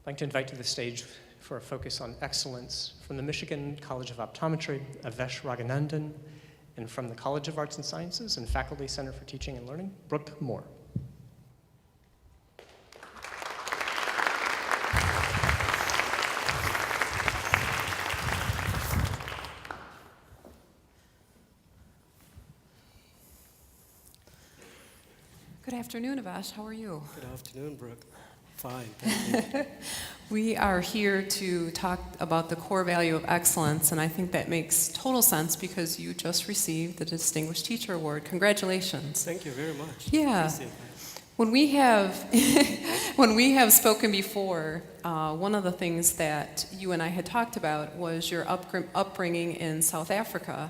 I'd like to invite to the stage for a focus on excellence from the Michigan College of Optometry, Avesh Raghunandan, and from the College of Arts and Sciences and Faculty Center for Teaching and Learning, Brooke Moore. Good afternoon, Avesh. How are you? Good afternoon, Brooke. Fine, thank you. We are here to talk about the core value of excellence, and I think that makes total sense because you just received the Distinguished Teacher Award. Congratulations. Thank you very much. Yeah. Appreciate that. When we have spoken before, one of the things that you and I had talked about was your upbringing in South Africa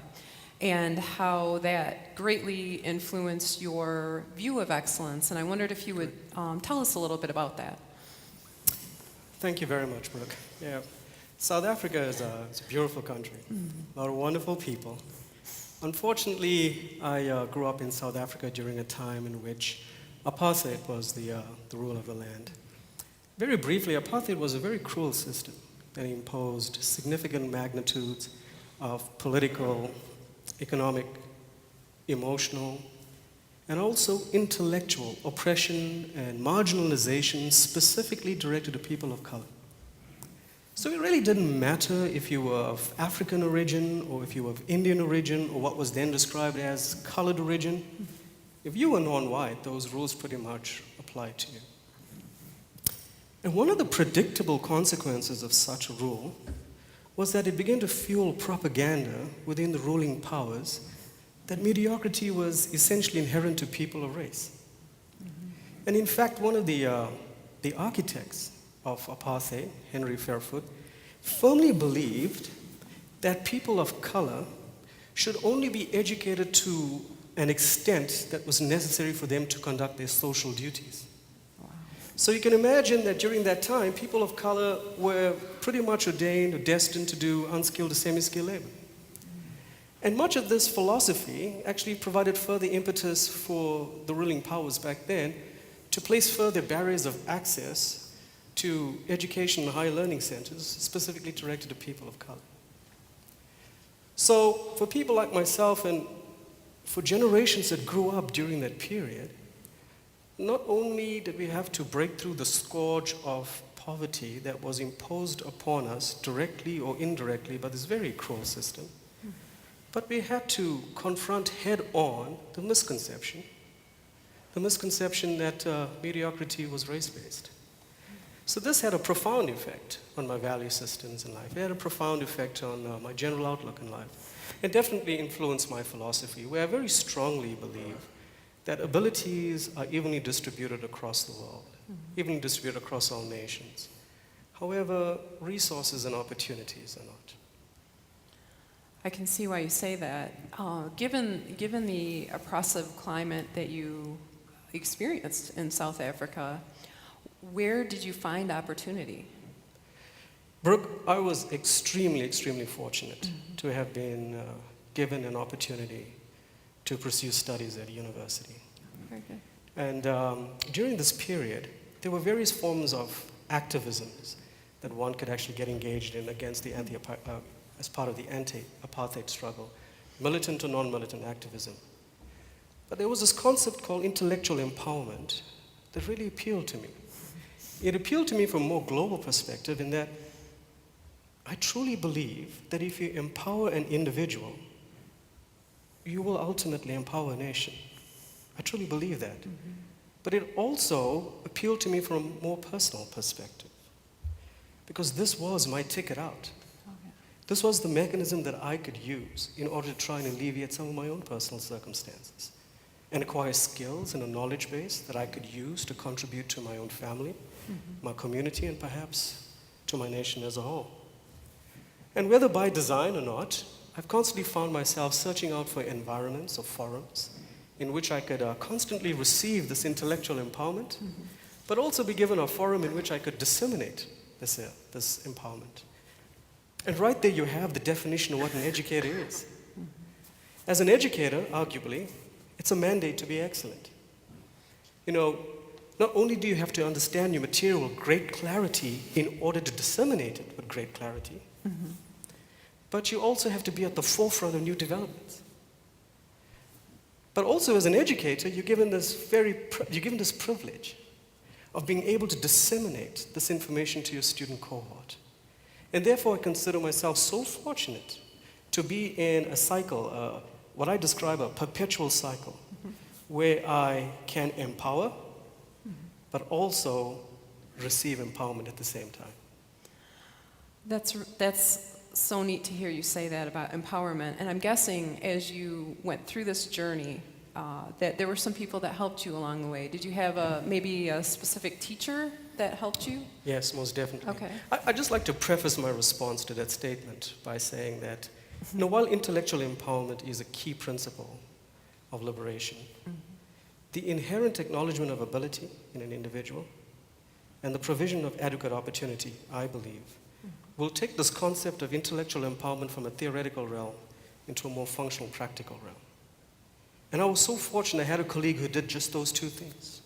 and how that greatly influenced your view of excellence. And I wondered if you would tell us a little bit about that. Thank you very much, Brooke. Yeah, South Africa is a beautiful country, a lot of wonderful people. Unfortunately, I grew up in South Africa during a time in which apartheid was the rule of the land. Very briefly, apartheid was a very cruel system that imposed significant magnitudes of political, economic, emotional, and also intellectual oppression and marginalization specifically directed to people of color. So it really didn't matter if you were of African origin or if you were of Indian origin or what was then described as colored origin. If you were non-white, those rules pretty much applied to you. And one of the predictable consequences of such a rule was that it began to fuel propaganda within the ruling powers that mediocrity was essentially inherent to people of race. And in fact, one of the architects of apartheid, Henry Ferris, firmly believed that people of color should only be educated to an extent that was necessary for them to conduct their social duties. So you can imagine that during that time, people of color were pretty much ordained or destined to do unskilled to semi-skilled labor. And much of this philosophy actually provided further impetus for the ruling powers back then to place further barriers of access to education and higher learning centers, specifically directed to people of color. So for people like myself and for generations that grew up during that period, not only did we have to break through the scourge of poverty that was imposed upon us directly or indirectly by this very cruel system, but we had to confront head-on the misconception that mediocrity was race-based. So this had a profound effect on my value systems in life. It had a profound effect on my general outlook in life. It definitely influenced my philosophy, where I very strongly believe that abilities are evenly distributed across the world, evenly distributed across all nations. However, resources and opportunities are not. I can see why you say that. Given the oppressive climate that you experienced in South Africa, where did you find opportunity? Brooke, I was extremely, extremely fortunate to have been given an opportunity to pursue studies at a university. Very good. And during this period, there were various forms of activisms that one could actually get engaged in against the as part of the anti-apartheid struggle, militant or non-militant activism. But there was this concept called intellectual empowerment that really appealed to me. It appealed to me from a more global perspective in that I truly believe that if you empower an individual, you will ultimately empower a nation. I truly believe that. But it also appealed to me from a more personal perspective, because this was my ticket out. This was the mechanism that I could use in order to try and alleviate some of my own personal circumstances and acquire skills and a knowledge base that I could use to contribute to my own family, my community, and perhaps to my nation as a whole. And whether by design or not, I've constantly found myself searching out for environments or forums in which I could constantly receive this intellectual empowerment, but also be given a forum in which I could disseminate this empowerment. And right there you have the definition of what an educator is. As an educator, arguably, it's a mandate to be excellent. You know, not only do you have to understand your material with great clarity in order to disseminate it with great clarity, but you also have to be at the forefront of new developments. But also as an educator, you're given this privilege of being able to disseminate this information to your student cohort. And therefore, I consider myself so fortunate to be in a cycle, what I describe a perpetual cycle, where I can empower, but also receive empowerment at the same time. That's so neat to hear you say that about empowerment. And I'm guessing as you went through this journey, that there were some people that helped you along the way. Did you have maybe a specific teacher that helped you? Yes, most definitely. Okay. I'd just like to preface my response to that statement by saying that, while intellectual empowerment is a key principle of liberation, the inherent acknowledgement of ability in an individual and the provision of adequate opportunity, I believe, will take this concept of intellectual empowerment from a theoretical realm into a more functional, practical realm. And I was so fortunate I had a colleague who did just those two things.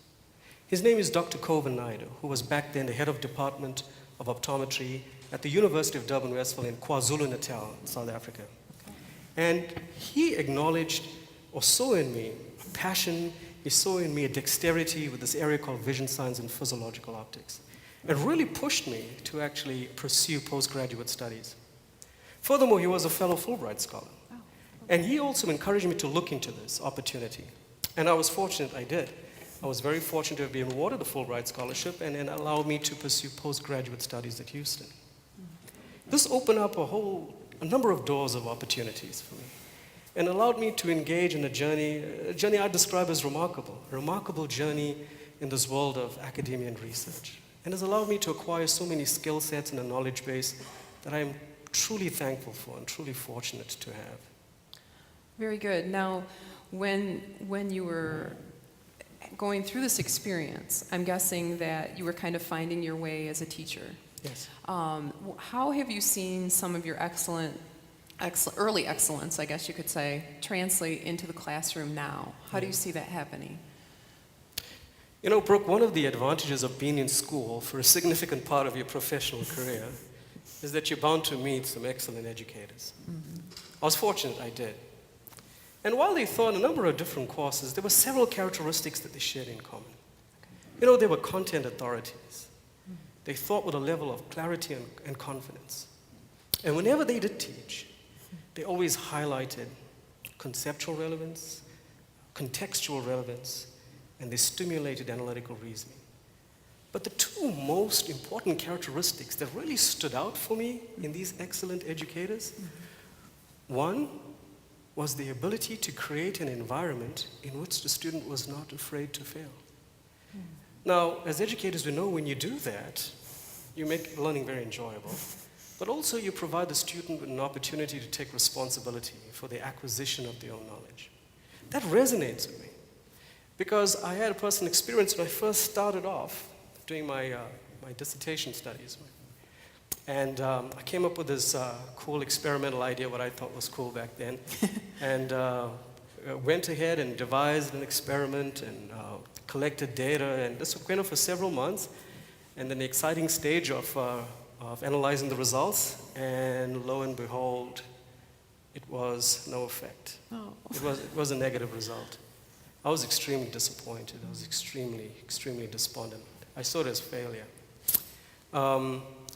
His name is Dr. Kovan Naidu, who was back then the head of Department of Optometry at the University of Durban Westville in KwaZulu-Natal, South Africa. And he acknowledged or saw in me a passion, he saw in me a dexterity with this area called vision science and physiological optics. It really pushed me to actually pursue postgraduate studies. Furthermore, he was a fellow Fulbright scholar. And he also encouraged me to look into this opportunity. And I was fortunate I did. I was very fortunate to have been awarded a Fulbright scholarship and then allowed me to pursue postgraduate studies at Houston. This opened up a number of doors of opportunities for me and allowed me to engage in a journey I describe as remarkable, a remarkable journey in this world of academia and research. And has allowed me to acquire so many skill sets and a knowledge base that I am truly thankful for and truly fortunate to have. Very good. Now, when you were going through this experience, I'm guessing that you were kind of finding your way as a teacher. Yes. How have you seen some of your early excellence, I guess you could say, translate into the classroom now? How do you see that happening? You know, Brooke, one of the advantages of being in school for a significant part of your professional career is that you're bound to meet some excellent educators. I was fortunate I did. And while they taught a number of different courses, there were several characteristics that they shared in common. You know, they were content authorities. They taught with a level of clarity and confidence. And whenever they did teach, they always highlighted conceptual relevance, contextual relevance, and they stimulated analytical reasoning. But the two most important characteristics that really stood out for me in these excellent educators, one was the ability to create an environment in which the student was not afraid to fail. Now, as educators, we know when you do that, you make learning very enjoyable, but also you provide the student with an opportunity to take responsibility for the acquisition of their own knowledge. That resonates with me, because I had a personal experience when I first started off doing my dissertation studies. And I came up with this cool experimental idea, what I thought was cool back then, and went ahead and devised an experiment and collected data, and this went on for several months. And then the exciting stage of analyzing the results, and lo and behold, it was no effect. Oh. It was a negative result. I was extremely disappointed. I was extremely, extremely despondent. I saw it as failure.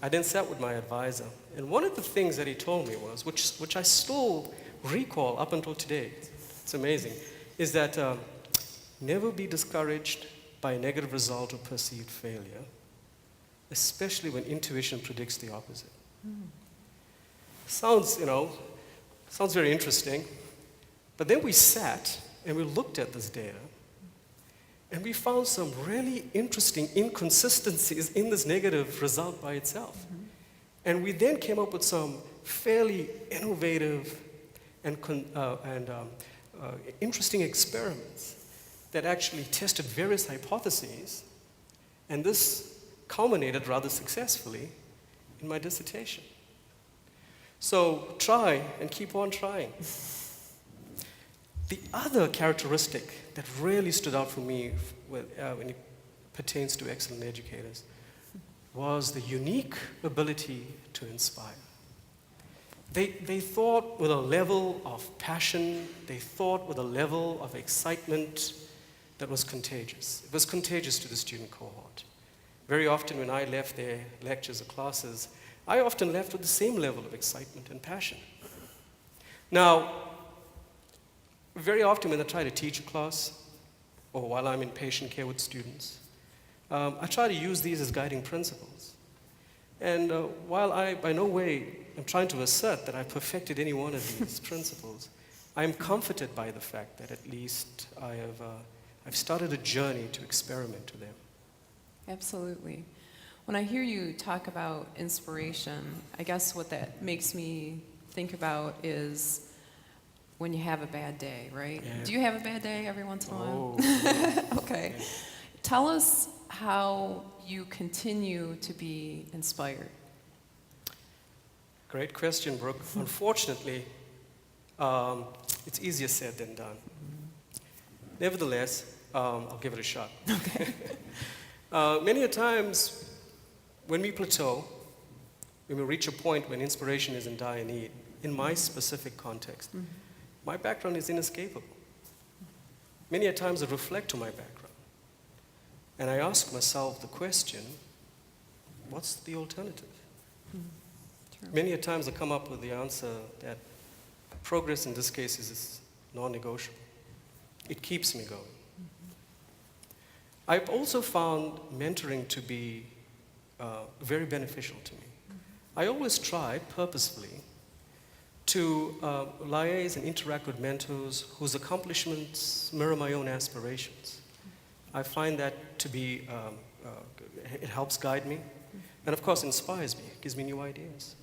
I then sat with my advisor, and one of the things that he told me was, which I still recall up until today, it's amazing, is that never be discouraged by a negative result or perceived failure, especially when intuition predicts the opposite. Sounds very interesting, but then we sat and we looked at this data, and we found some really interesting inconsistencies in this negative result by itself. And we then came up with some fairly innovative and interesting experiments that actually tested various hypotheses, and this culminated rather successfully in my dissertation. So try and keep on trying. The other characteristic that really stood out for me pertains to excellent educators was the unique ability to inspire. They thought with a level of passion, they thought with a level of excitement that was contagious. It was contagious to the student cohort. Very often when I left their lectures or classes, I often left with the same level of excitement and passion. Now, very often when I try to teach a class, or while I'm in patient care with students, I try to use these as guiding principles. And while I, by no way, am trying to assert that I perfected any one of these principles, I am comforted by the fact that at least I've started a journey to experiment with them. Absolutely. When I hear you talk about inspiration, I guess what that makes me think about is when you have a bad day, right? Yeah. Do you have a bad day every once in a while? Oh. Okay. Tell us how you continue to be inspired. Great question, Brooke. Unfortunately, it's easier said than done. Nevertheless, I'll give it a shot. Okay. Many a times, when we plateau, when we reach a point when inspiration is in dire need, in my specific context, my background is inescapable. Many a times I reflect on my background, and I ask myself the question, what's the alternative? True. Many a times I come up with the answer that progress in this case is non-negotiable. It keeps me going. I've also found mentoring to be very beneficial to me. I always try purposefully to liaise and interact with mentors whose accomplishments mirror my own aspirations. I find that to be, it helps guide me, and of course inspires me, gives me new ideas.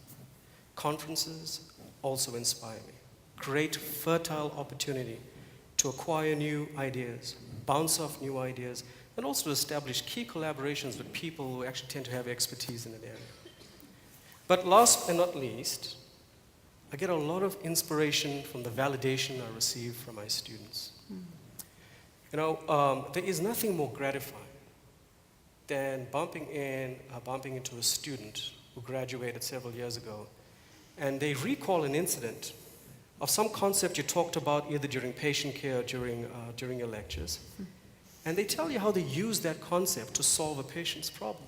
Conferences also inspire me. Great fertile opportunity to acquire new ideas, bounce off new ideas, and also to establish key collaborations with people who actually tend to have expertise in an area. But last and not least, I get a lot of inspiration from the validation I receive from my students. You know, there is nothing more gratifying than bumping into a student who graduated several years ago, and they recall an incident of some concept you talked about either during patient care or during your lectures, and they tell you how they use that concept to solve a patient's problem.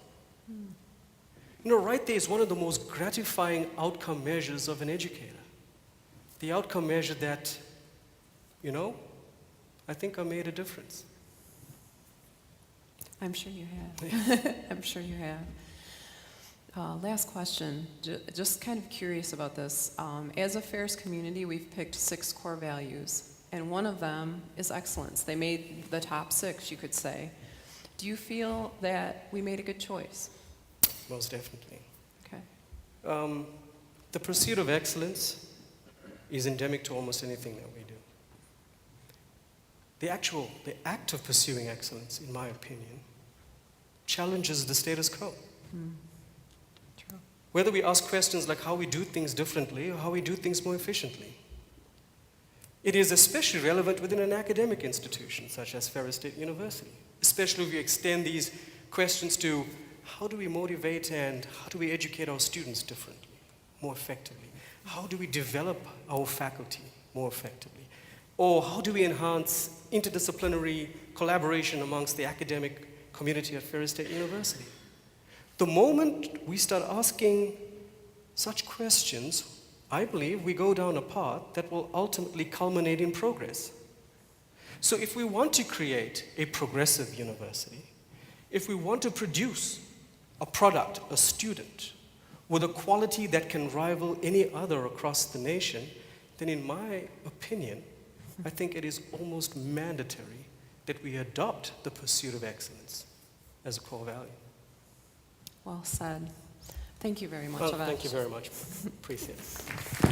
You know, right there is one of the most gratifying outcome measures of an educator. The outcome measure that, you know, I think I made a difference. I'm sure you have. I'm sure you have. Last question, just kind of curious about this. As a Ferris community, we've picked 6 core values, and one of them is excellence. They made the top 6, you could say. Do you feel that we made a good choice? Most definitely. Okay. The pursuit of excellence is endemic to almost anything that we do. The act of pursuing excellence, in my opinion, challenges the status quo. True. Whether we ask questions like how we do things differently or how we do things more efficiently. It is especially relevant within an academic institution such as Ferris State University, especially if we extend these questions to how do we motivate and how do we educate our students differently, more effectively? How do we develop our faculty more effectively? Or how do we enhance interdisciplinary collaboration amongst the academic community at Ferris State University? The moment we start asking such questions, I believe we go down a path that will ultimately culminate in progress. So if we want to create a progressive university, if we want to produce a product, a student, with a quality that can rival any other across the nation, then in my opinion, I think it is almost mandatory that we adopt the pursuit of excellence as a core value. Well said. Thank you very much, Well, Avesh. thank you very much. Appreciate it.